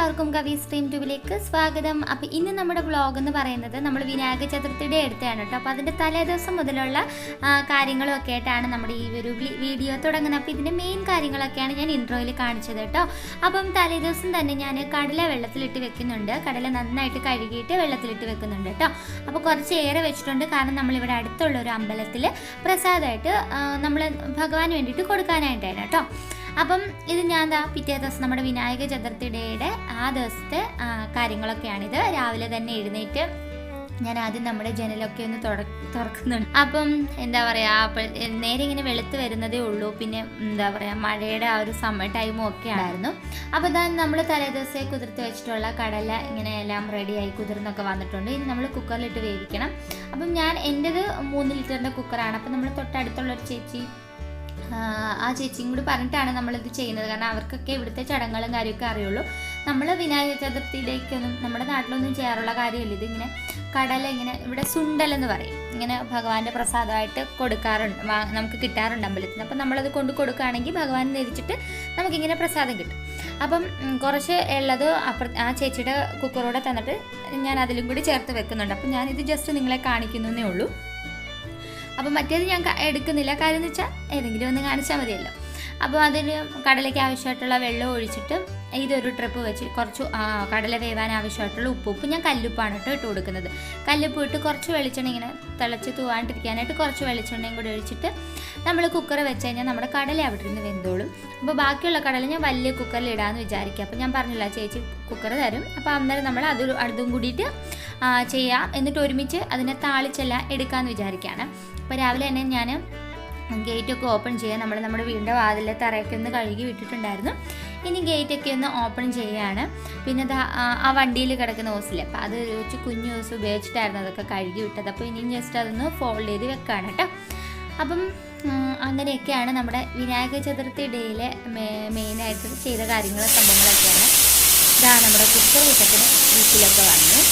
എല്ലാവർക്കും കവിസ്dreamtubeലേക്ക് സ്വാഗതം. അപ്പോൾ ഇന്ന് നമ്മുടെ വ്ളോഗ് എന്ന് പറയുന്നത് നമ്മൾ വിനായക ചതുർത്ഥിയുടെ അടുത്താണ് കേട്ടോ. അപ്പോൾ അതിൻ്റെ തലേദിവസം മുതലുള്ള കാര്യങ്ങളും ഒക്കെ ആയിട്ടാണ് നമ്മുടെ ഈ ഒരു വീഡിയോ തുടങ്ങുന്നത്. അപ്പോൾ ഇതിൻ്റെ മെയിൻ കാര്യങ്ങളൊക്കെയാണ് ഞാൻ ഇൻട്രോയിൽ കാണിച്ചത് കേട്ടോ. അപ്പം തലേദിവസം തന്നെ ഞാൻ കടല വെള്ളത്തിലിട്ട് വെക്കുന്നുണ്ട്. കടല നന്നായിട്ട് കഴുകിയിട്ട് വെള്ളത്തിലിട്ട് വെക്കുന്നുണ്ട് കേട്ടോ. അപ്പോൾ കുറച്ച് ഏറെ വെച്ചിട്ടുണ്ട്, കാരണം നമ്മളിവിടെ അടുത്തുള്ള ഒരു അമ്പലത്തിൽ പ്രസാദമായിട്ട് നമ്മൾ ഭഗവാന് വേണ്ടിയിട്ട് കൊടുക്കാനായിട്ടാണ് കേട്ടോ. അപ്പം ഇത് ഞാൻ പിറ്റേ ദിവസം നമ്മുടെ വിനായക ചതുർത്ഥിയുടെ ആ ദിവസത്തെ കാര്യങ്ങളൊക്കെയാണിത്. രാവിലെ തന്നെ എഴുന്നേറ്റ് ഞാൻ ആദ്യം നമ്മുടെ ജനലൊക്കെ ഒന്ന് തുറക്കുന്നുണ്ട്. അപ്പം എന്താ പറയുക, അപ്പോൾ നേരെ ഇങ്ങനെ വെളുത്ത് വരുന്നതേ ഉള്ളൂ. പിന്നെ എന്താ പറയുക, മഴയുടെ ആ ഒരു സമ്മർ ടൈമും ഒക്കെ ആയിരുന്നു. അപ്പോൾ ഇതാ നമ്മൾ തലേദിവസം കുതിർത്ത് വെച്ചിട്ടുള്ള കടല ഇങ്ങനെ എല്ലാം റെഡിയായി കുതിർന്നൊക്കെ വന്നിട്ടുണ്ട്. ഇനി നമ്മൾ കുക്കറിലിട്ട് വേവിക്കണം. അപ്പം എൻ്റെത് 3 ലിറ്ററിൻ്റെ കുക്കറാണ്. അപ്പം നമ്മൾ തൊട്ടടുത്തുള്ളൊരു ചേച്ചി, ആ ചേച്ചിയും കൂടി പറഞ്ഞിട്ടാണ് നമ്മളിത് ചെയ്യുന്നത്. കാരണം അവർക്കൊക്കെ ഇവിടുത്തെ ചടങ്ങുകളും കാര്യമൊക്കെ അറിയുള്ളൂ. നമ്മൾ വിനായക ചതുർത്ഥിയിലേക്കൊന്നും നമ്മുടെ നാട്ടിലൊന്നും ചെയ്യാറുള്ള കാര്യമില്ല. ഇതിങ്ങനെ കടല ഇങ്ങനെ ഇവിടെ സുണ്ടൽ എന്ന് പറയും, ഇങ്ങനെ ഭഗവാന്റെ പ്രസാദമായിട്ട് കൊടുക്കാറുണ്ട്, നമുക്ക് കിട്ടാറുണ്ട് അമ്പലത്തിൽ. അപ്പം നമ്മളത് കൊണ്ട് കൊടുക്കുകയാണെങ്കിൽ ഭഗവാൻ ധരിച്ചിട്ട് നമുക്കിങ്ങനെ പ്രസാദം കിട്ടും. അപ്പം കുറച്ച് ഉള്ളത് ആ ചേച്ചിയുടെ കുക്കറോടെ തന്നിട്ട് ഞാൻ അതിലും കൂടി ചേർത്ത് വെക്കുന്നുണ്ട്. അപ്പം ഞാനിത് ജസ്റ്റ് നിങ്ങളെ കാണിക്കുന്നതേ ഉള്ളൂ. അപ്പോൾ മറ്റേത് ഞാൻ എടുക്കുന്നില്ല, കാര്യം എന്ന് വെച്ചാൽ ഏതെങ്കിലും ഒന്ന് കാണിച്ചാൽ മതിയല്ലോ. അപ്പോൾ അതിന് കടലയ്ക്ക് ആവശ്യമായിട്ടുള്ള വെള്ളം ഒഴിച്ചിട്ട് ഇതൊരു ട്രിപ്പ് വെച്ച് കുറച്ച് കടല വേവാൻ ആവശ്യമായിട്ടുള്ള ഉപ്പ് ഞാൻ കല്ലുപ്പാണ് കേട്ടോ ഇട്ട് കൊടുക്കുന്നത്. കല്ലുപ്പ് ഇട്ട് കുറച്ച് വെളിച്ചെണ്ണ ഇങ്ങനെ തിളച്ച് തൂവാണ്ടിരിക്കാനായിട്ട് കുറച്ച് വെളിച്ചെണ്ണയും കൂടി ഒഴിച്ചിട്ട് നമ്മൾ കുക്കർ വെച്ച് കഴിഞ്ഞാൽ നമ്മുടെ കടല അവിടെ ഇരുന്ന് വെന്തോളും. അപ്പോൾ ബാക്കിയുള്ള കടല ഞാൻ വലിയ കുക്കറിൽ ഇടാമെന്ന് വിചാരിക്കുക. അപ്പോൾ ഞാൻ പറഞ്ഞില്ല, ചേച്ചി കുക്കർ തരും. അപ്പോൾ അന്നേരം നമ്മൾ അതും കൂടിയിട്ട് ചെയ്യാം, എന്നിട്ട് ഒരുമിച്ച് അതിനെ താളിച്ചെല്ലാം എടുക്കാമെന്ന് വിചാരിക്കുകയാണ്. അപ്പോൾ രാവിലെ തന്നെ ഞാൻ ഗേറ്റൊക്കെ ഓപ്പൺ ചെയ്യാൻ നമ്മുടെ വീടിൻ്റെ വാതിലെ തറയൊക്കെ ഒന്ന് കഴുകി വിട്ടിട്ടുണ്ടായിരുന്നു. ഇനി ഗേറ്റൊക്കെ ഒന്ന് ഓപ്പൺ ചെയ്യുകയാണ്. പിന്നെ ആ വണ്ടിയിൽ കിടക്കുന്ന ഓസില്, അപ്പോൾ അത് വെച്ച് കുഞ്ഞു ഓസ് ഉപയോഗിച്ചിട്ടായിരുന്നു അതൊക്കെ കഴുകി വിട്ടത്. അപ്പോൾ ഇനി ജസ്റ്റ് അതൊന്ന് ഫോൾഡ് ചെയ്ത് വെക്കുകയാണ് കേട്ടോ. അപ്പം അങ്ങനെയൊക്കെയാണ് നമ്മുടെ വിനായക ചതുർത്ഥി ഡേയിലെ മെയിനായിട്ട് ചെയ്ത കാര്യങ്ങളും സംഭവങ്ങളൊക്കെയാണ്. ഇതാ നമ്മുടെ കുക്കർ വിട്ടത്തിന് വീട്ടിലൊക്കെ വന്നു.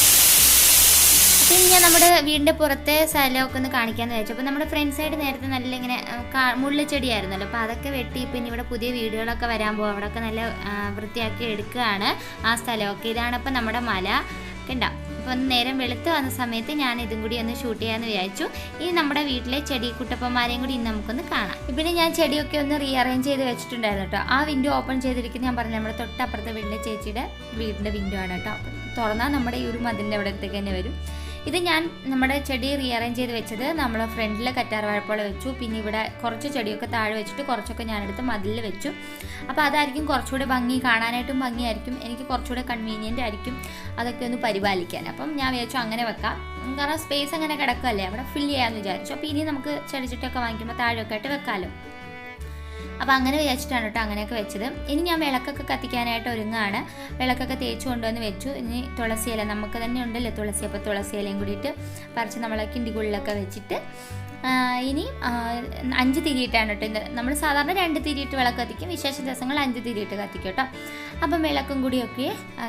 പിന്നെ ഞാൻ നമ്മുടെ വീടിൻ്റെ പുറത്തെ സ്ഥലമൊക്കെ ഒന്ന് കാണിക്കാമെന്ന് വെച്ചു. അപ്പോൾ നമ്മുടെ ഫ്രണ്ട് സൈഡ് നേരത്തെ നല്ല ഇങ്ങനെ മുള്ളിച്ചെടിയായിരുന്നല്ലോ. അപ്പോൾ അതൊക്കെ വെട്ടി പിന്നെ ഇവിടെ പുതിയ വീടുകളൊക്കെ വരാൻ പോകും. അവിടെയൊക്കെ നല്ല വൃത്തിയാക്കി എടുക്കുകയാണ് ആ സ്ഥലമൊക്കെ. ഇതാണ് അപ്പം നമ്മുടെ മല ഉണ്ടാവും. അപ്പോൾ ഒന്ന് നേരം വെളുത്ത് വന്ന സമയത്ത് ഞാൻ ഇതും കൂടി ഒന്ന് ഷൂട്ട് ചെയ്യാമെന്ന് വിചാരിച്ചു. ഇനി നമ്മുടെ വീട്ടിലെ ചെടി കുട്ടപ്പന്മാരെയും കൂടി ഇന്ന് നമുക്കൊന്ന് കാണാം. പിന്നെ ഞാൻ ചെടിയൊക്കെ ഒന്ന് റീഅറേഞ്ച് ചെയ്ത് വെച്ചിട്ടുണ്ടായിരുന്നു കേട്ടോ. ആ വിൻഡോ ഓപ്പൺ ചെയ്തിരിക്കുന്നത് ഞാൻ പറഞ്ഞു നമ്മുടെ തൊട്ടപ്പുറത്തെ വീട്ടിലെ ചേച്ചിയുടെ വീടിൻ്റെ വിൻഡോ ആണ് കേട്ടോ. തുറന്നാൽ നമ്മുടെ ഈ ഒരു മതിലിൻ്റെ അവിടത്തേക്ക് തന്നെ വരും. ഇത് ഞാൻ നമ്മുടെ ചെടി റീഅറേഞ്ച് ചെയ്ത് വെച്ചത് നമ്മൾ ഫ്രണ്ടിൽ കറ്റാർവാഴപ്പോള വെച്ചു. പിന്നെ ഇവിടെ കുറച്ച് ചെടിയൊക്കെ താഴെ വെച്ചിട്ട് കുറച്ചൊക്കെ ഞാനെടുത്ത് മതിലിൽ വെച്ചു. അപ്പോൾ അതായിരിക്കും കുറച്ചുകൂടെ ഭംഗി, കാണാനായിട്ടും ഭംഗിയായിരിക്കും, എനിക്ക് കുറച്ചുകൂടെ കൺവീനിയൻ്റ് ആയിരിക്കും അതൊക്കെ ഒന്ന് പരിപാലിക്കാൻ. അപ്പം ഞാൻ വിചാരിച്ചു അങ്ങനെ വെക്കാം, കാരണം സ്പേസ് അങ്ങനെ കിടക്കുകയല്ലേ, അവിടെ ഫില്ല് ചെയ്യാമെന്ന് വിചാരിച്ചു. അപ്പോൾ ഇനി നമുക്ക് ചെടിച്ചിട്ടൊക്കെ വാങ്ങിക്കുമ്പോൾ താഴെയൊക്കെ ആയിട്ട് വെക്കാമല്ലോ. അപ്പോൾ അങ്ങനെ വിചാരിച്ചിട്ടാണ് കേട്ടോ അങ്ങനെയൊക്കെ വെച്ചത്. ഇനി ഞാൻ വിളക്കൊക്കെ കത്തിക്കാനായിട്ട് ഒരുങ്ങുകയാണ്. വിളക്കൊക്കെ തേച്ച് കൊണ്ടുവന്ന് വെച്ചു. ഇനി തുളസി ഇല നമുക്ക് തന്നെ ഉണ്ടല്ലോ തുളസി, അപ്പോൾ തുളസി ഇലയും കൂടിയിട്ട് പറിച്ച് നമ്മളെ കിണ്ടിക്കുള്ളിലൊക്കെ വെച്ചിട്ട് ഇനി 5 തിരിയിട്ടാണ് കേട്ടോ. നമ്മൾ സാധാരണ 2 തിരിയിട്ട് വിളക്ക് കത്തിക്കും, വിശേഷ ദിവസങ്ങൾ 5 തിരിയിട്ട് കത്തിക്കും കേട്ടോ. അപ്പം വിളക്കും കൂടിയൊക്കെ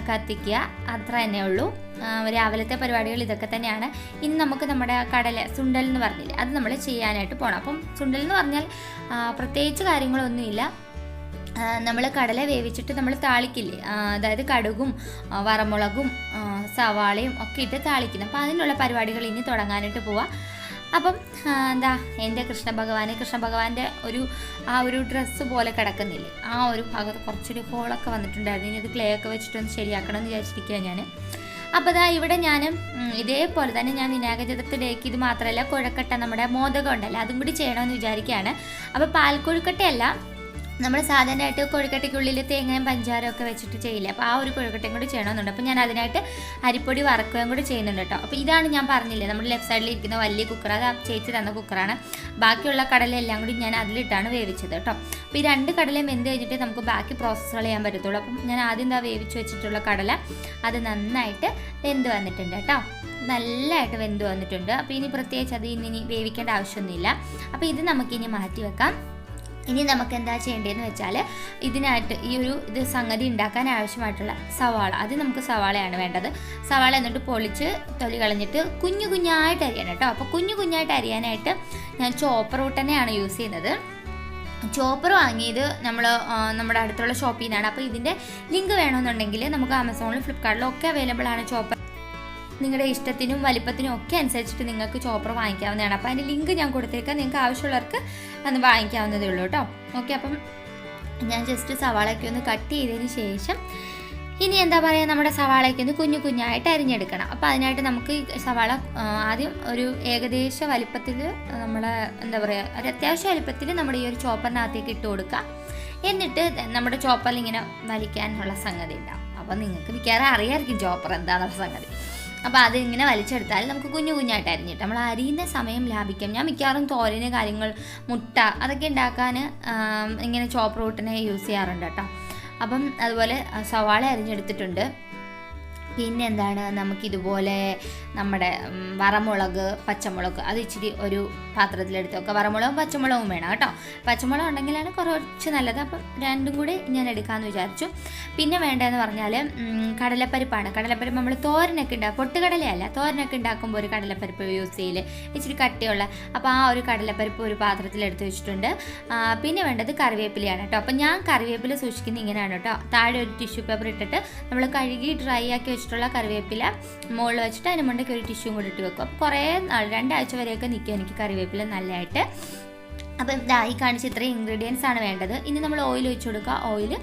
കത്തിക്കുക, അത്ര തന്നെ ഉള്ളൂ. രാവിലത്തെ പരിപാടികൾ ഇതൊക്കെ തന്നെയാണ്. ഇനി നമുക്ക് നമ്മുടെ കടല സുണ്ടൽ എന്ന് പറഞ്ഞില്ലേ, അത് നമ്മൾ ചെയ്യാനായിട്ട് പോകണം. അപ്പം സുണ്ടൽ എന്ന് പറഞ്ഞാൽ പ്രത്യേകിച്ച് കാര്യങ്ങളൊന്നുമില്ല. നമ്മൾ കടല വേവിച്ചിട്ട് നമ്മൾ താളിക്കില്ലേ, അതായത് കടുകും വറമുളകും സവാളയും ഒക്കെ ഇട്ട് താളിക്കുന്നത്. അപ്പോൾ അതിനുള്ള പരിപാടികൾ ഇനി തുടങ്ങാനായിട്ട് പോവാം. അപ്പം എന്താ എൻ്റെ കൃഷ്ണ ഭഗവാന്റെ ആ ഒരു ഡ്രസ്സ് പോലെ കിടക്കുന്നില്ലേ, ആ ഒരു ഭാഗത്ത് കുറച്ചൊരു ഹോളൊക്കെ വന്നിട്ടുണ്ടായിരുന്നു. ഇനി അത് ക്ലേ ഒക്കെ വെച്ചിട്ടൊന്ന് ശരിയാക്കണം എന്ന് വിചാരിച്ചിരിക്കുക ഞാൻ. അപ്പോൾ ഇവിടെ ഞാൻ ഇതേപോലെ തന്നെ ഞാൻ വിനായക ചതുർത്ഥി ഡേക്ക് ഇത് മാത്രമല്ല, കുഴക്കട്ട നമ്മുടെ മോദകം ഉണ്ടല്ലോ അതും കൂടി ചെയ്യണമെന്ന് വിചാരിക്കുകയാണ്. അപ്പോൾ പാൽക്കൊഴുക്കട്ടയല്ല, നമ്മൾ സാധാരണയായിട്ട് കൊഴുക്കട്ടയ്ക്കുള്ളിൽ തേങ്ങയും പഞ്ചാരമൊക്കെ വെച്ചിട്ട് ചെയ്യില്ല. അപ്പോൾ ആ ഒരു കൊഴുക്കട്ടയും കൂടി ചെയ്യണമെന്നുണ്ട്. അപ്പോൾ ഞാൻ അതിനായിട്ട് അരിപ്പൊടി വറക്കുകയും കൂടി ചെയ്യുന്നുണ്ട് കേട്ടോ. അപ്പോൾ ഇതാണ് ഞാൻ പറഞ്ഞില്ലേ നമ്മുടെ ലെഫ്റ്റ് സൈഡിൽ ഇരിക്കുന്ന വലിയ കുക്കർ, അത് ആ ചേച്ചി തന്ന കുക്കറാണ്. ബാക്കിയുള്ള കടലെല്ലാം കൂടി ഞാൻ അതിലിട്ടാണ് വേവിച്ചത് കേട്ടോ. അപ്പോൾ ഈ 2 കടലയും വെന്ത് കഴിഞ്ഞിട്ട് നമുക്ക് ബാക്കി പ്രോസസ്സുകൾ ചെയ്യാൻ പറ്റത്തുള്ളൂ. അപ്പം ഞാൻ ആദ്യം വേവിച്ച് വെച്ചിട്ടുള്ള കടല അത് നന്നായിട്ട് വെന്ത് വന്നിട്ടുണ്ട് കേട്ടോ, നല്ലതായിട്ട് വെന്ത് വന്നിട്ടുണ്ട്. അപ്പോൾ ഇനി പ്രത്യേകിച്ച് അത് ഇനി വേവിക്കേണ്ട ആവശ്യമൊന്നുമില്ല. അപ്പോൾ ഇത് നമുക്കിനി മാറ്റി വെക്കാം. ഇനി നമുക്ക് എന്താ ചെയ്യേണ്ടതെന്ന് വെച്ചാൽ ഇതിനായിട്ട് ഇത് സംഗതി ഉണ്ടാക്കാൻ ആവശ്യമായിട്ടുള്ള സവാള, അത് നമുക്ക് സവാളയാണ് വേണ്ടത്. സവാള എന്നിട്ട് പൊളിച്ച് തൊലി കളഞ്ഞിട്ട് കുഞ്ഞായിട്ട് അരിയണം കേട്ടോ. അപ്പോൾ കുഞ്ഞായിട്ട് അരിയാനായിട്ട് ഞാൻ ചോപ്പർ റൂട്ട് തന്നെയാണ് യൂസ് ചെയ്യുന്നത്. ചോപ്പർ വാങ്ങിയത് നമ്മുടെ അടുത്തുള്ള ഷോപ്പിൽ നിന്നാണ്. അപ്പോൾ ഇതിൻ്റെ ലിങ്ക് വേണമെന്നുണ്ടെങ്കിൽ നമുക്ക് ആമസോണിലും ഫ്ലിപ്കാർട്ടിലും ഒക്കെ അവൈലബിൾ ആണ് ചോപ്പർ. നിങ്ങളുടെ ഇഷ്ടത്തിനും വലിപ്പത്തിനും ഒക്കെ അനുസരിച്ചിട്ട് നിങ്ങൾക്ക് ചോപ്പർ വാങ്ങിക്കാവുന്നതാണ്. അപ്പോൾ അതിൻ്റെ ലിങ്ക് ഞാൻ കൊടുത്തേക്കാം, നിങ്ങൾക്ക് ആവശ്യമുള്ളവർക്ക് അത് വാങ്ങിക്കാവുന്നതേ ഉള്ളൂ കേട്ടോ. ഓക്കെ, അപ്പം ഞാൻ ജസ്റ്റ് സവാളയൊക്കെ ഒന്ന് കട്ട് ചെയ്തതിന് ശേഷം ഇനി എന്താ പറയുക, നമ്മുടെ സവാളയൊക്കെ ഒന്ന് കുഞ്ഞു കുഞ്ഞായിട്ട് അരിഞ്ഞെടുക്കണം. അപ്പോൾ അതിനായിട്ട് നമുക്ക് സവാള ആദ്യം ഒരു ഏകദേശ വലിപ്പത്തിൽ നമ്മളെ എന്താ പറയുക ഒരു അത്യാവശ്യ വലിപ്പത്തിൽ നമ്മുടെ ഈ ഒരു ചോപ്പറിനകത്തേക്ക് ഇട്ട് കൊടുക്കുക. എന്നിട്ട് നമ്മുടെ ചോപ്പറിൽ ഇങ്ങനെ വലിക്കാനുള്ള സംഗതി ഉണ്ടാവും. അപ്പോൾ നിങ്ങൾക്ക് മിക്കവാറും അറിയാമായിരിക്കും ചോപ്പർ എന്താണെന്നുള്ള സംഗതി. അപ്പോൾ അതിങ്ങനെ വലിച്ചെടുത്താൽ നമുക്ക് കുഞ്ഞു കുഞ്ഞായിട്ട് അരിഞ്ഞിട്ട് നമ്മൾ അരിയുന്ന സമയം ലാഭിക്കാം. ഞാൻ മിക്കവാറും തോരന് കാര്യങ്ങൾ മുട്ട അതൊക്കെ ഉണ്ടാക്കാൻ ഇങ്ങനെ ചോപ്പർ റൂട്ടിനെ യൂസ് ചെയ്യാറുണ്ട് കേട്ടോ. അപ്പം അതുപോലെ സവാള അരിഞ്ഞെടുത്തിട്ടുണ്ട്. പിന്നെ എന്താണ്, നമുക്കിതുപോലെ നമ്മുടെ വറമുളക്, പച്ചമുളക് അത് ഇച്ചിരി ഒരു പാത്രത്തിലെടുത്ത് വെക്കുക. വറമുളകും പച്ചമുളകും വേണം കേട്ടോ. പച്ചമുളക് ഉണ്ടെങ്കിലാണ് കുറച്ച് നല്ലത്. അപ്പം രണ്ടും കൂടി ഞാൻ എടുക്കാമെന്ന് വിചാരിച്ചു. പിന്നെ വേണ്ടതെന്ന് പറഞ്ഞാൽ കടലപ്പരിപ്പാണ്. കടലപ്പരിപ്പ് നമ്മൾ തോരനൊക്കെ ഉണ്ടാക്കും, പൊട്ടുകടലയല്ല, തോരനൊക്കെ ഉണ്ടാക്കുമ്പോൾ ഒരു കടലപ്പരിപ്പ് യൂസ് ചെയ്യില്ല, ഇച്ചിരി കട്ടിയുള്ള. അപ്പോൾ ആ ഒരു കടലപ്പരിപ്പ് ഒരു പാത്രത്തിലെടുത്ത് വെച്ചിട്ടുണ്ട്. പിന്നെ വേണ്ടത് കറിവേപ്പിലയാണ് കേട്ടോ. അപ്പം ഞാൻ കറിവേപ്പില സൂക്ഷിക്കുന്നത് ഇങ്ങനെയാണ് കേട്ടോ. താഴെ ഒരു ടിഷ്യൂ പേപ്പർ ഇട്ടിട്ട് നമ്മൾ കഴുകി ഡ്രൈ ആക്കി വെച്ചിട്ടുള്ള കറിവേപ്പില മുകളിൽ വെച്ചിട്ട് അതിന് മുണ്ടേക്ക് ഒരു ടിഷ്യൂ കൂടി ഇട്ട് വെക്കും. അപ്പോൾ കുറേ 2 ആഴ്ച വരെയൊക്കെ നിൽക്കും എനിക്ക് കറിവേപ്പില നല്ലതായിട്ട്. അപ്പം ഈ കാണിച്ച ഇത്രയും ഇൻഗ്രീഡിയൻസ് ആണ് വേണ്ടത്. ഇനി നമ്മൾ ഓയിൽ ഒഴിച്ച് കൊടുക്കുക. ഓയിൽ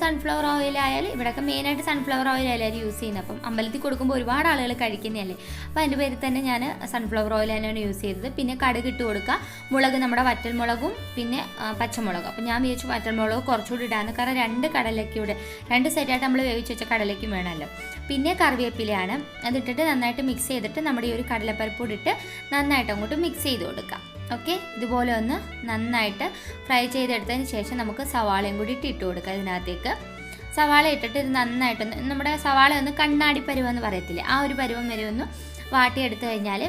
സൺഫ്ലവർ ഓയിലായാലും ഇവിടെയൊക്കെ മെയിനായിട്ട് സൺഫ്ലവർ ഓയിൽ എല്ലാവരും യൂസ് ചെയ്യുന്നത്. അപ്പം അമ്പലത്തിൽ കൊടുക്കുമ്പോൾ ഒരുപാട് ആളുകൾ കഴിക്കുന്നതല്ലേ, അപ്പോൾ അതിൻ്റെ പേരിൽ തന്നെ ഞാൻ സൺഫ്ലവർ ഓയിൽ തന്നെയാണ് യൂസ് ചെയ്തത്. പിന്നെ കടുക് ഇട്ട് കൊടുക്കുക. മുളക് നമ്മുടെ വറ്റൽമുളകും പിന്നെ പച്ചമുളകും. അപ്പം ഞാൻ വിചാരിച്ചു വറ്റൽമുളക് കുറച്ചുകൂടി ഇടാമെന്ന്, കാരണം 2 കടലയ്ക്കൂടെ 2 സെറ്റായിട്ട് നമ്മൾ വേവിച്ച് വെച്ച കടലയ്ക്കും വേണമല്ലോ. പിന്നെ കറിവേപ്പിലയാണ്, അതിട്ടിട്ട് നന്നായിട്ട് മിക്സ് ചെയ്തിട്ട് നമ്മുടെ ഈ ഒരു കടലപ്പരിപ്പ് കൂടി ഇട്ട് നന്നായിട്ട് അങ്ങോട്ട് മിക്സ് ചെയ്ത് കൊടുക്കാം. ഓക്കെ, ഇതുപോലെ ഒന്ന് നന്നായിട്ട് ഫ്രൈ ചെയ്തെടുത്തതിന് ശേഷം നമുക്ക് സവാളയും കൂടി ഇട്ട് കൊടുക്കാം ഇതിനകത്തേക്ക്. സവാള ഇട്ടിട്ട് ഇത് നന്നായിട്ടൊന്ന് നമ്മുടെ സവാള ഒന്ന് കണ്ണാടി പരുവെന്ന് പറയത്തില്ലേ, ആ ഒരു പരുവം വരെ ഒന്ന് വാട്ടിയെടുത്ത് കഴിഞ്ഞാൽ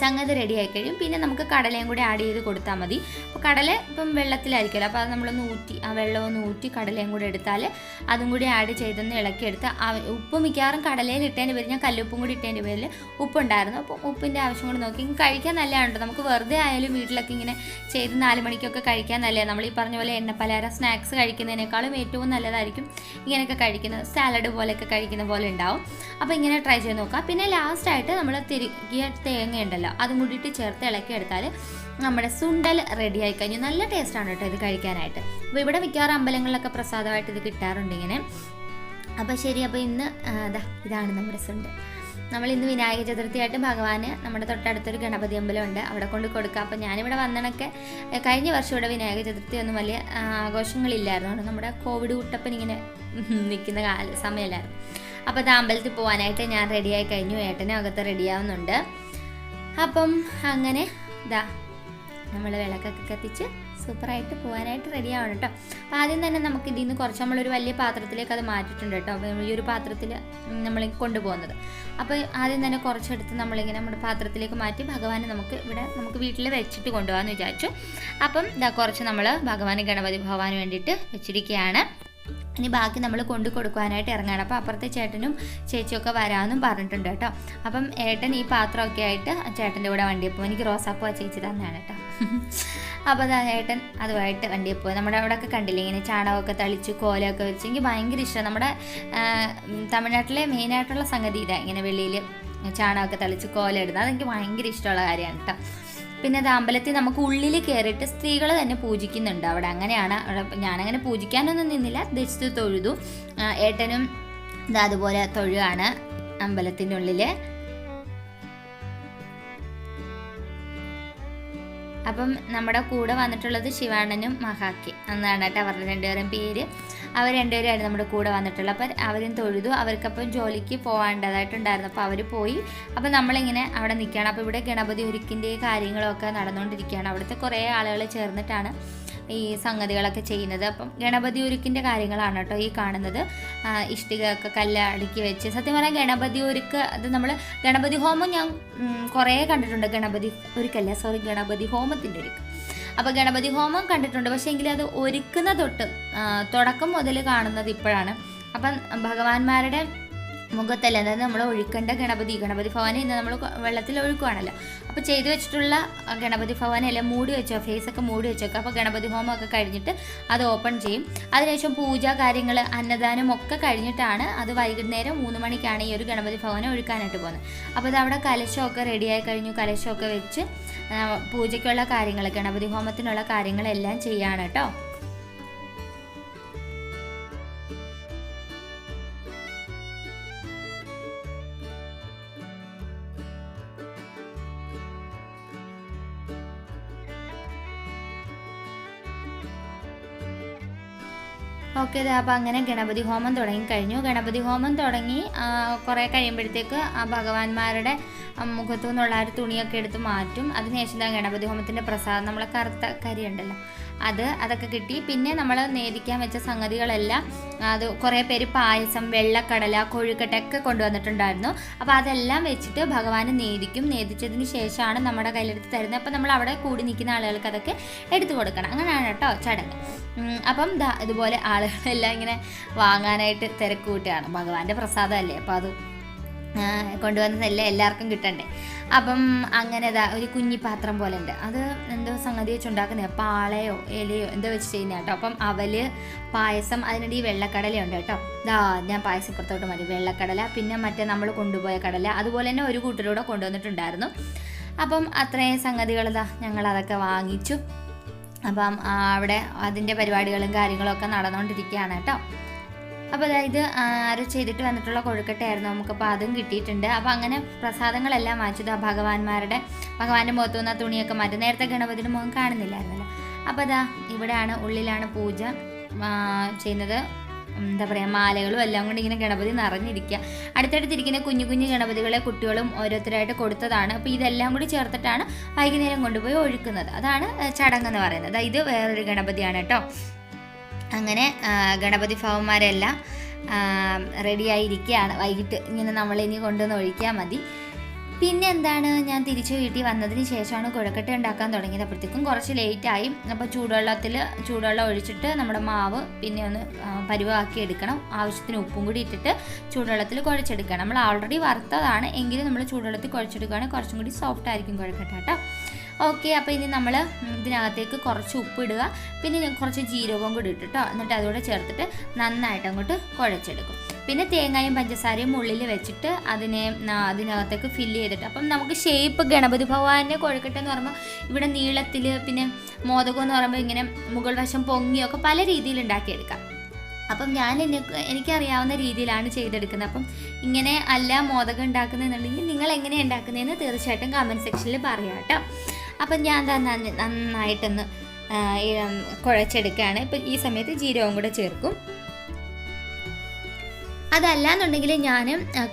സംഗതി റെഡി ആയി കഴിയും. പിന്നെ നമുക്ക് കടലയും കൂടി ആഡ് ചെയ്ത് കൊടുത്താൽ മതി. അപ്പോൾ കടല ഇപ്പം വെള്ളത്തിലായിരിക്കുമല്ലോ, അപ്പോൾ അത് നമ്മളൊന്ന് ഊറ്റി ആ വെള്ളമൊന്ന് ഊറ്റി കടലയും കൂടി എടുത്താൽ അതും കൂടി ആഡ് ചെയ്തൊന്ന് ഇളക്കിയെടുത്ത് ഉപ്പ് മിക്കവാറും കടലയിൽ ഇട്ടതിൻ്റെ പേര് ഞാൻ കല്ലുപ്പും കൂടി ഇട്ടതിൻ്റെ പേരിൽ ഉപ്പുണ്ടായിരുന്നു. അപ്പം ഉപ്പിൻ്റെ ആവശ്യം കൂടി നോക്കി കഴിക്കാൻ നല്ലതാണ്. നമുക്ക് വെറുതെ ആയാലും വീട്ടിലൊക്കെ ഇങ്ങനെ ചെയ്ത് 4 മണിക്കൊക്കെ കഴിക്കാൻ നല്ലതാണ്. നമ്മൾ ഈ പറഞ്ഞ പോലെ എണ്ണപ്പലഹാരം സ്നാക്സ് കഴിക്കുന്നതിനേക്കാളും ഏറ്റവും നല്ലതായിരിക്കും ഇങ്ങനെയൊക്കെ കഴിക്കുന്നത്. സാലഡ് പോലെയൊക്കെ കഴിക്കുന്ന പോലെ ഉണ്ടാവും. അപ്പോൾ ഇങ്ങനെ ട്രൈ ചെയ്ത് നോക്കാം. പിന്നെ ലാസ്റ്റായിട്ട് നമ്മൾ തിരികിയ തേങ്ങ ഉണ്ടല്ലോ അതും കൂടിയിട്ട് ചേർത്ത് ഇളക്കി എടുത്താൽ നമ്മുടെ സുണ്ടൽ റെഡി ആയി കഴിഞ്ഞു. നല്ല ടേസ്റ്റാണ് കേട്ടോ ഇത് കഴിക്കാനായിട്ട്. അപ്പോൾ ഇവിടെ മിക്കവാറും അമ്പലങ്ങളിലൊക്കെ പ്രസാദമായിട്ട് ഇത് കിട്ടാറുണ്ട് ഇങ്ങനെ. അപ്പോൾ ശരി, അപ്പോൾ ഇന്ന് ഇതാണ് നമ്മുടെ സുണ്ടൽ. നമ്മൾ ഇന്ന് വിനായക ചതുർത്ഥിയായിട്ട് ഭഗവാന് നമ്മുടെ തൊട്ടടുത്തൊരു ഗണപതി അമ്പലമുണ്ട്, അവിടെ കൊണ്ട് കൊടുക്കുക. അപ്പോൾ ഞാനിവിടെ വന്നണൊക്കെ കഴിഞ്ഞ വർഷം ഇവിടെ വിനായക ചതുർത്ഥി ഒന്നും വലിയ ആഘോഷങ്ങളില്ലായിരുന്നു. നമ്മുടെ കോവിഡ് കുട്ടപ്പൻ ഇങ്ങനെ നിൽക്കുന്ന സമയമല്ലായിരുന്നു. അപ്പോൾ അത് അമ്പലത്തിൽ പോകാനായിട്ട് ഞാൻ റെഡിയായി കഴിഞ്ഞു. ഏട്ടനും അകത്ത് റെഡിയാവുന്നുണ്ട്. അപ്പം അങ്ങനെ നമ്മൾ വിളക്കൊക്കെ കത്തിച്ച് സൂപ്പറായിട്ട് പോകാനായിട്ട് റെഡി ആവണം കേട്ടോ. അപ്പോൾ ആദ്യം തന്നെ നമുക്ക് ഇതിൽ നിന്ന് കുറച്ച് നമ്മളൊരു വലിയ പാത്രത്തിലേക്ക് അത് മാറ്റിയിട്ടുണ്ട് കേട്ടോ. അപ്പോൾ ഈ ഒരു പാത്രത്തിൽ നമ്മൾ കൊണ്ടുപോകുന്നത്. അപ്പോൾ ആദ്യം തന്നെ കുറച്ചെടുത്ത് നമ്മളിങ്ങനെ നമ്മുടെ പാത്രത്തിലേക്ക് മാറ്റി ഭഗവാനെ നമുക്ക് വീട്ടിൽ വെച്ചിട്ട് കൊണ്ടുപോകാമെന്ന് വിചാരിച്ചു. അപ്പം കുറച്ച് നമ്മൾ ഭഗവാന് ഗണപതി ഭഗവാന് വേണ്ടിയിട്ട് വെച്ചിരിക്കുകയാണ്. ഇനി ബാക്കി നമ്മൾ കൊണ്ടു കൊടുക്കാനായിട്ട് ഇറങ്ങണം. അപ്പോൾ അപ്പുറത്തെ ചേട്ടനും ചേച്ചിയൊക്കെ വരാമെന്നും പറഞ്ഞിട്ടുണ്ട് കേട്ടോ. അപ്പം ഏട്ടൻ ഈ പാത്രമൊക്കെ ആയിട്ട് ചേട്ടൻ്റെ കൂടെ വണ്ടിയിൽ പോകും. എനിക്ക് റോസാപ്പൂ ആ ചേച്ചി തന്നെയാണ് കേട്ടോ. അപ്പോൾ ഏട്ടൻ അതുമായിട്ട് വണ്ടിയിൽ പോകും. നമ്മുടെ അവിടെയൊക്കെ കണ്ടില്ലേ ഇങ്ങനെ ചാണകമൊക്കെ തളിച്ച് കോലമൊക്കെ വെച്ച്, എനിക്ക് ഭയങ്കര ഇഷ്ടമാണ്. നമ്മുടെ തമിഴ്നാട്ടിലെ മെയിനായിട്ടുള്ള സംഗതി ഇതാണ്, ഇങ്ങനെ വെളിയിൽ ചാണകമൊക്കെ തളിച്ച് കോലം ഇടുന്നത്. അതെനിക്ക് ഭയങ്കര ഇഷ്ടമുള്ള കാര്യമാണ് കേട്ടോ. പിന്നെ അത് അമ്പലത്തിൽ നമുക്ക് ഉള്ളിൽ കയറിയിട്ട് സ്ത്രീകൾ തന്നെ പൂജിക്കുന്നുണ്ട് അവിടെ. അങ്ങനെയാണ് അവിടെ. ഞാനങ്ങനെ പൂജിക്കാനൊന്നും നിന്നില്ല, ജസ്റ്റ് തൊഴുതു. ഏട്ടനും അതുപോലെ തൊഴുകയാണ് അമ്പലത്തിൻ്റെ ഉള്ളിൽ. അപ്പം നമ്മുടെ കൂടെ വന്നിട്ടുള്ളത് ശിവാണനും മഹാക്കി എന്നാണ് കേട്ടോ അവരുടെ 2 പേരും പേര്. അവർ 2 പേരായിരുന്നു നമ്മുടെ കൂടെ വന്നിട്ടുള്ളത്. അപ്പം അവരും തൊഴുതു. അവർക്കപ്പം ജോലിക്ക് പോകേണ്ടതായിട്ടുണ്ടായിരുന്നു. അപ്പോൾ അവർ പോയി. അപ്പം നമ്മളിങ്ങനെ അവിടെ നിൽക്കുകയാണ്. അപ്പോൾ ഇവിടെ ഗണപതി ഒരുക്കിൻ്റെ കാര്യങ്ങളൊക്കെ നടന്നുകൊണ്ടിരിക്കുകയാണ്. അവിടുത്തെ കുറേ ആളുകൾ ചേർന്നിട്ടാണ് ഈ സംഗതികളൊക്കെ ചെയ്യുന്നത്. അപ്പം ഗണപതി ഒരുക്കിൻ്റെ കാര്യങ്ങളാണ് കേട്ടോ ഈ കാണുന്നത്. ഇഷ്ടികയൊക്കെ അടുക്കി വെച്ച്, സത്യം പറഞ്ഞാൽ ഗണപതി ഒരുക്ക് അത് നമ്മൾ ഗണപതി ഹോമം ഞാൻ കുറേ കണ്ടിട്ടുണ്ട്. ഗണപതി ഹോമത്തിൻ്റെ ഒരുക്ക്. അപ്പോൾ ഗണപതി ഹോമം കണ്ടിട്ടുണ്ട്, പക്ഷേ എങ്കിലും അത് ഒരുക്കുന്ന തുടക്കം മുതൽ കാണുന്നത് ഇപ്പോഴാണ്. അപ്പം ഭഗവാന്മാരുടെ മുഖത്തല്ല, അതായത് നമ്മൾ ഒഴുക്കേണ്ട ഗണപതി ഭവനെ ഇന്ന് നമ്മൾ വെള്ളത്തിൽ ഒഴുക്കുവാണല്ലോ. അപ്പോൾ ചെയ്തു വെച്ചിട്ടുള്ള ഗണപതി ഭവനെല്ലാം മൂടി വെച്ചോ, ഫേസൊക്കെ മൂടി വെച്ചേക്കുക. അപ്പോൾ ഗണപതി ഹോമമൊക്കെ കഴിഞ്ഞിട്ട് അത് ഓപ്പൺ ചെയ്യും. അതിനുശേഷം പൂജ കാര്യങ്ങൾ, അന്നദാനം ഒക്കെ കഴിഞ്ഞിട്ടാണ് അത് വൈകുന്നേരം 3 മണിക്കാണ് ഈ ഒരു ഗണപതി ഭവനെ ഒഴുക്കാനായിട്ട് പോകുന്നത്. അപ്പോൾ ഇത് അവിടെ കലശമൊക്കെ റെഡിയായി കഴിഞ്ഞു. കലശമൊക്കെ വെച്ച് പൂജയ്ക്കുള്ള കാര്യങ്ങൾ, ഗണപതി ഹോമത്തിനുള്ള കാര്യങ്ങളെല്ലാം ചെയ്യാണ് കേട്ടോ. ഓക്കെ, അപ്പോൾ അങ്ങനെ ഗണപതി ഹോമം തുടങ്ങിക്കഴിഞ്ഞു. ഗണപതി ഹോമം തുടങ്ങി കുറേ കഴിയുമ്പോഴത്തേക്ക് ആ ഭഗവാന്മാരുടെ മുഖത്തു നിന്നുള്ള ഒരു തുണിയൊക്കെ എടുത്ത് മാറ്റും. അതിനുശേഷം ഗണപതി ഹോമത്തിൻ്റെ പ്രസാദം, നമ്മളെ കറുത്ത കരി ഉണ്ടല്ലോ, അതൊക്കെ കിട്ടി. പിന്നെ നമ്മൾ നേദിക്കാൻ വെച്ച സംഗതികളെല്ലാം, അത് കുറേ പേര് പായസം, വെള്ളക്കടല, കൊഴുക്കട്ടയൊക്കെ കൊണ്ടുവന്നിട്ടുണ്ടായിരുന്നു. അപ്പോൾ അതെല്ലാം വെച്ചിട്ട് ഭഗവാന് നേദിക്കും. നേദിച്ചതിന് ശേഷമാണ് നമ്മുടെ കയ്യിലെടുത്ത് തരുന്നത്. അപ്പോൾ നമ്മൾ അവിടെ കൂടി നിൽക്കുന്ന ആളുകൾക്ക് അതൊക്കെ എടുത്തു കൊടുക്കണം. അങ്ങനെയാണ് കേട്ടോ ചടങ്ങ്. അപ്പം ഇതുപോലെ ആളുകളെല്ലാം ഇങ്ങനെ വാങ്ങാനായിട്ട് തിരക്ക് കൂട്ടുകയാണ്. ഭഗവാന്റെ പ്രസാദമല്ലേ, അപ്പോൾ അത് കൊണ്ടുവന്നതല്ലേ എല്ലാവർക്കും കിട്ടണ്ടേ. അപ്പം അങ്ങനെ ഒരു കുഞ്ഞിപ്പാത്രം പോലെ ഉണ്ട്. അത് എന്തോ സംഗതി വെച്ചുണ്ടാക്കുന്നത്, പാളയോ ഇലയോ എന്തോ വെച്ച് ചെയ്യുന്ന കേട്ടോ. അപ്പം അവല്, പായസം, അതിനിടെ ഈ വെള്ളക്കടലയുണ്ട് കേട്ടോ. ഞാൻ പായസം ഇപ്പുറത്തോട്ട് മതി. വെള്ളക്കടല, പിന്നെ മറ്റേ നമ്മൾ കൊണ്ടുപോയ കടല, അതുപോലെ തന്നെ ഒരു കൂട്ടരൂടെ കൊണ്ടുവന്നിട്ടുണ്ടായിരുന്നു. അപ്പം അത്രയും സംഗതികൾ ഞങ്ങളതൊക്കെ വാങ്ങിച്ചു. അപ്പം അവിടെ അതിൻ്റെ പരിപാടികളും കാര്യങ്ങളൊക്കെ നടന്നുകൊണ്ടിരിക്കുകയാണ് കേട്ടോ. അപ്പോൾ അതായത് ആരോ ചെയ്തിട്ട് വന്നിട്ടുള്ള കൊഴുക്കട്ടയായിരുന്നു. നമുക്കപ്പോൾ അതും കിട്ടിയിട്ടുണ്ട്. അപ്പോൾ അങ്ങനെ പ്രസാദങ്ങളെല്ലാം വാങ്ങിച്ചത് ഭഗവാന്റെ മുഖത്തു നിന്ന് തുണിയൊക്കെ മാറ്റി. നേരത്തെ ഗണപതിയുടെ മുഖം കാണുന്നില്ലായിരുന്നല്ലോ. അപ്പോൾ ഇവിടെയാണ്, ഉള്ളിലാണ് പൂജ ചെയ്യുന്നത്. എന്താ പറയുക, മാലകളും എല്ലാം കൊണ്ട് ഇങ്ങനെ ഗണപതി നിറഞ്ഞിരിക്കുക. അടുത്തടുത്തിരിക്കുന്ന കുഞ്ഞു കുഞ്ഞു ഗണപതികളെ കുട്ടികളും ഓരോരുത്തരായിട്ട് കൊടുത്തതാണ്. അപ്പോൾ ഇതെല്ലാം കൂടി ചേർത്തിട്ടാണ് വൈകുന്നേരം കൊണ്ടുപോയി ഒഴുക്കുന്നത്. അതാണ് ചടങ്ങെന്ന് പറയുന്നത്. ഇത് വേറൊരു ഗണപതിയാണ് കേട്ടോ. അങ്ങനെ ഗണപതി ഭവന്മാരെല്ലാം റെഡിയായിരിക്കുകയാണ്. വൈകിട്ട് ഇങ്ങനെ നമ്മളിനി കൊണ്ടുവന്ന് ഒഴിക്കാൻ മതി. പിന്നെ എന്താണ്, ഞാൻ തിരിച്ചു വീട്ടിൽ വന്നതിന് ശേഷമാണ് കൊഴുക്കട്ട ഉണ്ടാക്കാൻ തുടങ്ങിയത്. അപ്പോഴത്തേക്കും കുറച്ച് ലേറ്റായി. അപ്പോൾ ചൂടുവെള്ളം ഒഴിച്ചിട്ട് നമ്മുടെ മാവ് പിന്നെ ഒന്ന് പരുവാക്കി എടുക്കണം. ആവശ്യത്തിന് ഉപ്പും കൂടി ഇട്ടിട്ട് ചൂടുവെള്ളത്തിൽ കുഴച്ചെടുക്കണം. നമ്മൾ ഓൾറെഡി വറുത്തതാണ്, എങ്കിലും നമ്മൾ ചൂടുവെള്ളത്തിൽ കുഴച്ചെടുക്കുകയാണെങ്കിൽ കുറച്ചും കൂടി സോഫ്റ്റ് ആയിരിക്കും കൊഴുക്കട്ട കേട്ടോ. ഓക്കെ, അപ്പോൾ ഇനി നമ്മൾ ഇതിനകത്തേക്ക് കുറച്ച് ഉപ്പിടുക, പിന്നെ കുറച്ച് ജീരകവും കൂടി ഇട്ടിട്ടോ. എന്നിട്ട് അതുകൂടെ ചേർത്തിട്ട് നന്നായിട്ട് അങ്ങോട്ട് കുഴച്ചെടുക്കും. പിന്നെ തേങ്ങയും പഞ്ചസാരയും ഉള്ളിൽ വെച്ചിട്ട് അതിനകത്തേക്ക് ഫില്ല് ചെയ്തിട്ട്, അപ്പം നമുക്ക് ഷേപ്പ് ഗണപതി ഭഗവാന്റെ കൊഴുക്കട്ട എന്ന് പറയുമ്പോൾ ഇവിടെ നീളത്തിൽ, പിന്നെ മോദകം എന്ന് പറയുമ്പോൾ ഇങ്ങനെ മുകൾ വശം പൊങ്ങിയൊക്കെ പല രീതിയിൽ ഉണ്ടാക്കിയെടുക്കാം. അപ്പം എനിക്കറിയാവുന്ന രീതിയിലാണ് ചെയ്തെടുക്കുന്നത്. അപ്പം ഇങ്ങനെ അല്ല മോദകം ഉണ്ടാക്കുന്നതെന്നുണ്ടെങ്കിൽ നിങ്ങൾ എങ്ങനെയാണ് ഉണ്ടാക്കുന്നതെന്ന് തീർച്ചയായിട്ടും കമൻറ്റ് സെക്ഷനിൽ പറയാം കേട്ടോ. അപ്പം ഞാൻ നന്നായിട്ടൊന്ന് കുഴച്ചെടുക്കുകയാണ്. ഇപ്പം ഈ സമയത്ത് ജീരകവും കൂടെ ചേർക്കും. അതല്ലാന്നുണ്ടെങ്കിൽ ഞാൻ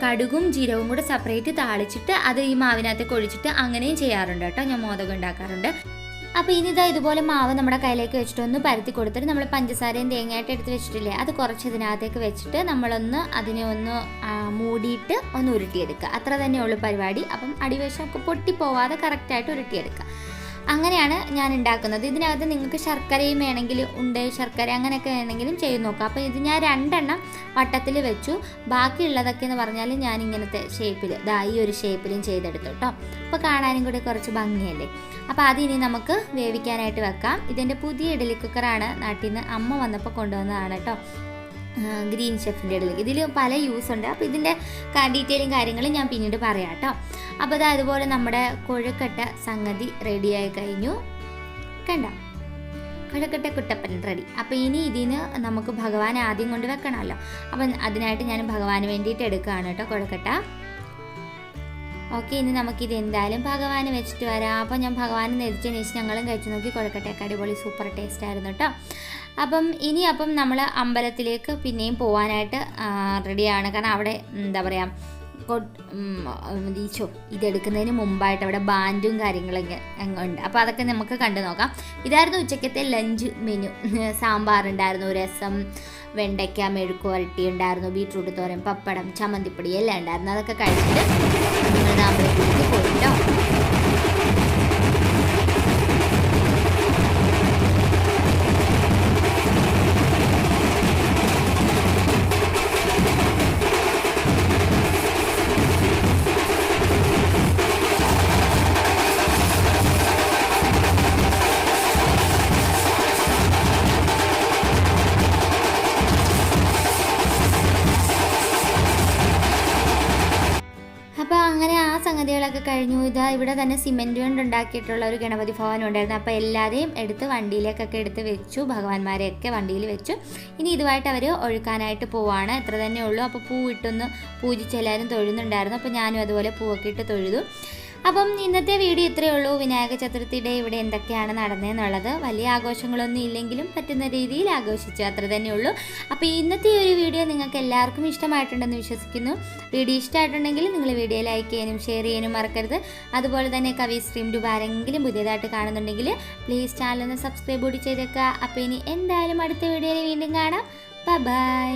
കടുകും ജീരകവും കൂടെ സെപ്പറേറ്റ് താളിച്ചിട്ട് അത് ഈ മാവിനകത്തേക്ക് ഒഴിച്ചിട്ട് അങ്ങനെയും ചെയ്യാറുണ്ട് കേട്ടോ. ഞാൻ മോദകം ഉണ്ടാക്കാറുണ്ട്. അപ്പോൾ ഇതുപോലെ മാവ് നമ്മുടെ കയ്യിലേക്ക് വെച്ചിട്ട് ഒന്ന് പരത്തി കൊടുത്തിട്ട് നമ്മൾ പഞ്ചസാരയും തേങ്ങയായിട്ട് എടുത്ത് വെച്ചിട്ടില്ലേ, അത് കുറച്ച് ഇതിനകത്തേക്ക് വെച്ചിട്ട് നമ്മളൊന്ന് അതിനെ ഒന്ന് മൂടിയിട്ട് ഒന്ന് ഉരുട്ടിയെടുക്കുക. അത്ര തന്നെയുള്ളൂ പരിപാടി. അപ്പം അടിവശമൊക്കെ പൊട്ടിപ്പോവാതെ കറക്റ്റായിട്ട് ഉരുട്ടിയെടുക്കുക. അങ്ങനെയാണ് ഞാൻ ഉണ്ടാക്കുന്നത്. ഇതിനകത്ത് നിങ്ങൾക്ക് ശർക്കരയും വേണമെങ്കിൽ ശർക്കര അങ്ങനെയൊക്കെ വേണമെങ്കിലും ചെയ്ത് നോക്കാം. അപ്പോൾ ഇത് ഞാൻ 2 എണ്ണം വട്ടത്തിൽ വെച്ചു. ബാക്കിയുള്ളതൊക്കെ എന്ന് പറഞ്ഞാൽ ഞാൻ ഇങ്ങനത്തെ ഷേപ്പിൽ ഈ ഒരു ഷേപ്പിലും ചെയ്തെടുത്തു കേട്ടോ. അപ്പോൾ കാണാനും കൂടി കുറച്ച് ഭംഗിയല്ലേ. അപ്പോൾ അതിനി നമുക്ക് വേവിക്കാനായിട്ട് വെക്കാം. ഇതിൻ്റെ പുതിയ ഇഡലി കുക്കറാണ് നാട്ടിൽ നിന്ന് അമ്മ വന്നപ്പോൾ കൊണ്ടുവന്നതാണ് കേട്ടോ. ഗ്രീൻ ഷെഫിൻ്റെ ഇഡലി. ഇതിൽ പല യൂസ് ഉണ്ട്. അപ്പോൾ ഇതിൻ്റെ ഡീറ്റെയിലും കാര്യങ്ങളും ഞാൻ പിന്നീട് പറയാം കേട്ടോ. അപ്പോൾ അതുപോലെ നമ്മുടെ കൊഴുക്കട്ട സംഗതി റെഡിയായി കഴിഞ്ഞു. കണ്ട കൊഴുക്കട്ട കുട്ടപ്പൻ റെഡി. അപ്പോൾ ഇനി ഇതിന് നമുക്ക് ഭഗവാനെ ആദ്യം കൊണ്ട് വെക്കണമല്ലോ. അപ്പം അതിനായിട്ട് ഞാൻ ഭഗവാന് വേണ്ടിയിട്ട് എടുക്കുകയാണ് കേട്ടോ കൊഴുക്കട്ട. ഓക്കെ, ഇനി നമുക്കിത് എന്തായാലും ഭഗവാന് വെച്ചിട്ട് വരാം. അപ്പോൾ ഞാൻ ഭഗവാന് നെരിച്ചതിന് ശേഷം ഞങ്ങളും കഴിച്ചു നോക്കി. കൊഴുക്കട്ടയൊക്കെ അടിപൊളി സൂപ്പർ ടേസ്റ്റ് ആയിരുന്നു കേട്ടോ. അപ്പം നമ്മൾ അമ്പലത്തിലേക്ക് പിന്നെയും പോകാനായിട്ട് റെഡിയാണ്. കാരണം അവിടെ എന്താ പറയുക, ഇതെടുക്കുന്നതിന് മുമ്പായിട്ട് അവിടെ ബാൻഡും കാര്യങ്ങളൊക്കെ ഉണ്ട്. അപ്പോൾ അതൊക്കെ നമുക്ക് കണ്ടു നോക്കാം. ഇതായിരുന്നു ഉച്ചക്കത്തെ ലഞ്ച് മെനു. സാമ്പാറുണ്ടായിരുന്നു, രസം, വെണ്ടയ്ക്ക മെഴുക്ക് വരട്ടി ഉണ്ടായിരുന്നു, ബീട്രൂട്ട് തോരൻ, പപ്പടം, ചമ്മന്തിപ്പൊടി എല്ലാം ഉണ്ടായിരുന്നു. അതൊക്കെ കഴിച്ചിട്ട് നമ്മൾ അമ്പലത്തിലേക്ക് പോയിട്ടോ. കഴിഞ്ഞു. ഇതാ ഇവിടെ തന്നെ സിമെൻറ്റ് കൊണ്ട് ഉണ്ടാക്കിയിട്ടുള്ള ഒരു ഗണപതി ഭവനം ഉണ്ടായിരുന്നു. അപ്പോൾ എല്ലാവരെയും എടുത്ത് വണ്ടിയിലേക്കൊക്കെ എടുത്ത് വെച്ചു, ഭഗവാന്മാരെയൊക്കെ വണ്ടിയിൽ വെച്ചു. ഇനി ഇതുമായിട്ട് അവർ ഒഴുക്കാനായിട്ട് പോവാണ്. എത്ര തന്നെ ഉള്ളൂ. അപ്പോൾ പൂ ഇട്ടൊന്ന് പൂജിച്ച് എല്ലാവരും തൊഴുന്നുണ്ടായിരുന്നു. അപ്പോൾ ഞാനും അതുപോലെ പൂവൊക്കെ ഇട്ട് തൊഴുതു. അപ്പം ഇന്നത്തെ വീഡിയോ ഇത്രയേ ഉള്ളൂ. വിനായക ചതുർത്ഥിയുടെ ഇവിടെ എന്തൊക്കെയാണ് നടന്നതെന്നുള്ളത്. വലിയ ആഘോഷങ്ങളൊന്നും ഇല്ലെങ്കിലും പറ്റുന്ന രീതിയിൽ ആഘോഷിച്ചു, അത്ര തന്നെ ഉള്ളൂ. അപ്പോൾ ഇന്നത്തെ ഒരു വീഡിയോ നിങ്ങൾക്ക് എല്ലാവർക്കും ഇഷ്ടമായിട്ടുണ്ടെന്ന് വിശ്വസിക്കുന്നു. വീഡിയോ ഇഷ്ടമായിട്ടുണ്ടെങ്കിൽ നിങ്ങൾ വീഡിയോ ലൈക്ക് ചെയ്യാനും ഷെയർ ചെയ്യാനും മറക്കരുത്. അതുപോലെ തന്നെ കവിസ്ട്രീംട്യൂബ് ആരെങ്കിലും പുതിയതായിട്ട് കാണുന്നുണ്ടെങ്കിൽ പ്ലീസ് ചാനലൊന്ന് സബ്സ്ക്രൈബ് കൂടി ചെയ്തേക്കുക. അപ്പോൾ ഇനി എന്തായാലും അടുത്ത വീഡിയോയിൽ വീണ്ടും കാണാം. ബൈ.